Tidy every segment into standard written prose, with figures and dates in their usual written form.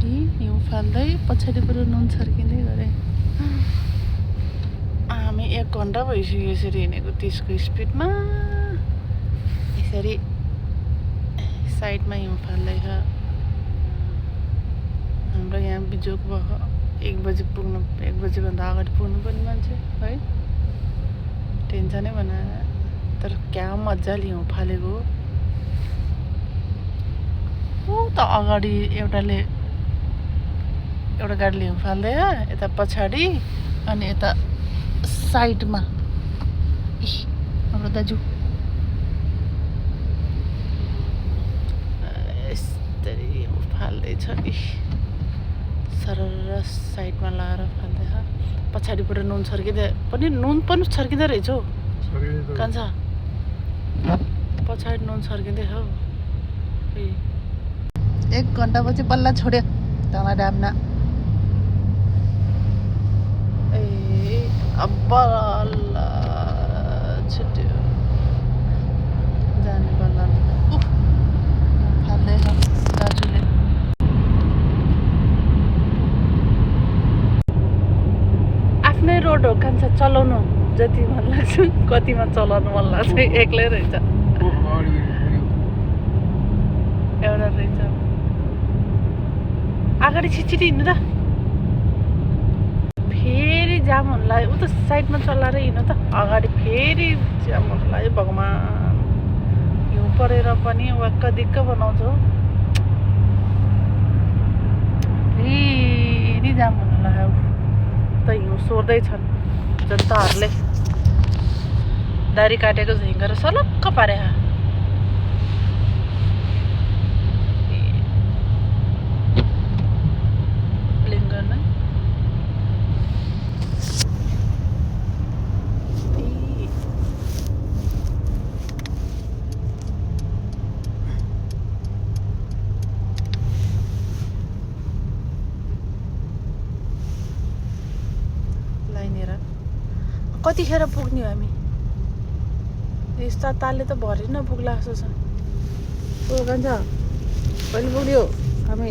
हिउँ फाल्दै पछाडिबाट नुन छर्किँदै गरेँ। हामी 1 घन्टा भइसक्यो यसरी हिँडेको 30को स्पिडमा। यसरी साइडमा हिउँ फाल्दैछ। हाम्रो यहाँ बिजोग भयो 1 बजे पुग्नु, 1 बजेभन्दा अगाडि पुग्नु पर्ने मान्छे है, टेन्सनै बनाएर। तर क्या मजाले हिउँ फालेको हो त। अगाडि एउटा गाडीले हिउँ फाल्दै यता पछाडि, अनि यता साइडमा हाम्रो दाजु यस्तरी हिउँ फाल्दैछ नि। सरर साइडमा लाएर फाल्दैछ। पछाडिबाट नुन छर्किँदै पनि, नुन पनि छर्किँदै रहेछ हौ कान्छा। पछाडि नुन छर्किँदैछ हौ। 1 घन्टापछि बल्ल छोड्यो ढाँडा ड्यामना। अब बल्ल छुट्यो जाने बल्ल। फाल्दैछ दाजुले। आफ्नै रोड हो कान्छा, चलाउनु जति मन लाग्छ, कतिमा चलाउनु मन लाग्छ। एक्लै रहेछ, एउटा रहेछ। अगाडि छिटछिटो हिँड्नु त, फेरि जाम हुन लाग्यो। उता साइडमा चलाएर हिँड्नु त, अगाडि फेरि जाम हुन लाग्यो। भगवान्, हिउँ परेर पनि वाक्क दिक्क बनाउँछ। फेरि जाम हुन लाग्यो त। हिउँ सोर्दैछन् जनताहरूले। दारी काटेको झैँगर सलक्क पारे। कतिखेर पुग्ने हो हामी? यस्ता तालले त भरि नपुग्ला जस्तो छ। ओ कान्छा, कहिले पुग्यो हामी?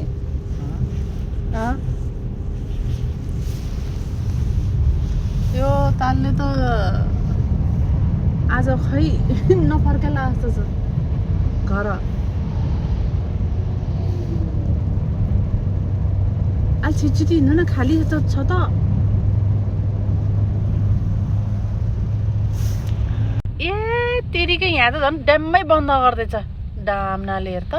यो तालले त आज खै नफर्केला जस्तो छ घर। आज छिटछिटो हिँड्नु न, खाली छ त। ए तेरिकै, यहाँ त झन् ड्याममै बन्द गर्दैछ डामनाले। हेर त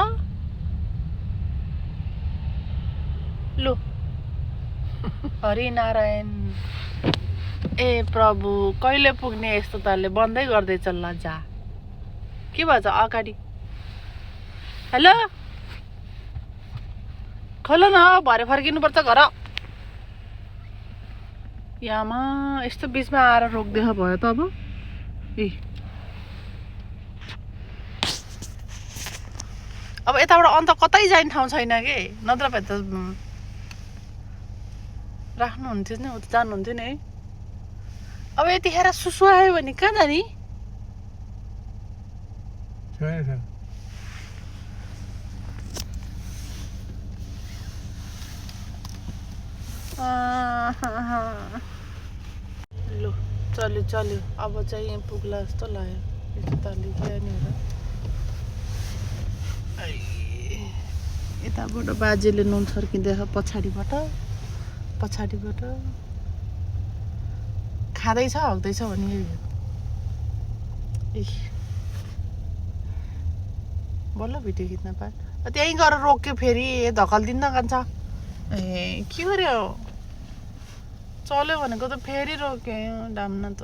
लु। हरिनारायण। ए प्रभु, कहिले पुग्ने यस्तो तालले बन्दै गर्दैछ। ल जा, के भन्छ अगाडि? हेलो, खोल न, भरे फर्किनुपर्छ घर। यामा, यस्तो बिचमा आएर रोकिदिएको भयो त। अब यताबाट अन्त कतै जाने ठाउँ छैन कि, नत्र भए त राख्नुहुन्थ्यो नि, उता जानुहुन्थ्यो नि है। अब यतिखेर सुसु आयो भने कहाँ जाने? लु चल्यो। अब चाहिँ यहाँ पुग्ला जस्तो लाग्यो। यस्तो ताली त्यहाँनिर यताबाट बाजेले नुन छर्किँदैछ। पछाडिबाट खाँदैछ, हग्दैछ भने बल्ल भिडियो खिच्न पाएँ। त्यहीँ गएर रोक्यो, फेरि धकल्दिन्न कान्छ। ए के गर्यो? चल्यो भनेको त फेरि रोक्यो डाम्न त।